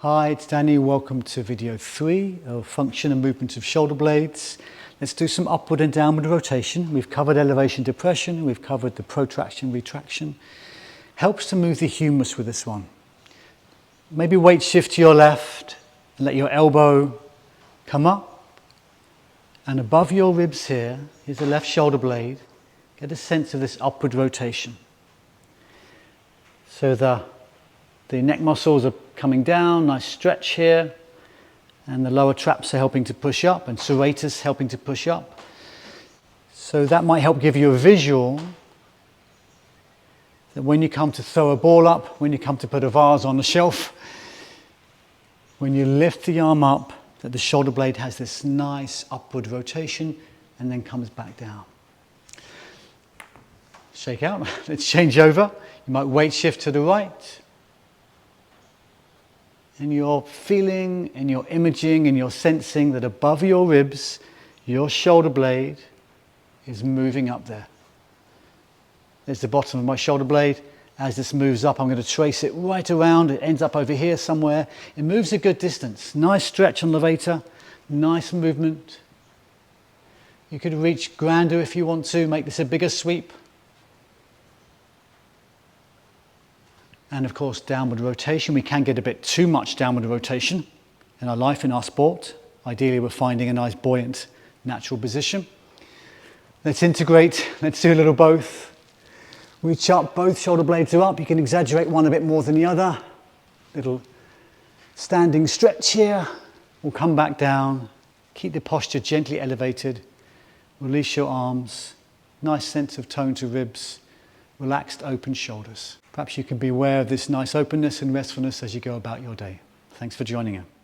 Hi, it's Danny. Welcome to video 3 of function and movement of shoulder blades. Let's do some upward and downward rotation. We've covered elevation depression, we've covered the protraction, retraction. Helps to move the humerus with this one. Maybe weight shift to your left and let your elbow come up. And above your ribs here, here's the left shoulder blade. Get a sense of this upward rotation. So the neck muscles are coming down, nice stretch here, and the lower traps are helping to push up, and serratus helping to push up. So that might help give you a visual that when you come to throw a ball up, when you come to put a vase on the shelf, when you lift the arm up, that the shoulder blade has this nice upward rotation and then comes back down. Shake out. Let's change over. You might weight shift to the right. And you're feeling and you're imaging and you're sensing that above your ribs, your shoulder blade is moving up there. There's the bottom of my shoulder blade. As this moves up, I'm going to trace it right around. It ends up over here somewhere. It moves a good distance. Nice stretch on levator. Nice movement. You could reach grander if you want to. Make this a bigger sweep. And of course, downward rotation. We can get a bit too much downward rotation in our life, in our sport. Ideally, we're finding a nice buoyant, natural position. Let's integrate. Let's do a little both. Reach up, both shoulder blades are up. You can exaggerate one a bit more than the other. Little standing stretch here. We'll come back down. Keep the posture gently elevated. Release your arms. Nice sense of tone to ribs. Relaxed, open shoulders. Perhaps you can be aware of this nice openness and restfulness as you go about your day. Thanks for joining us.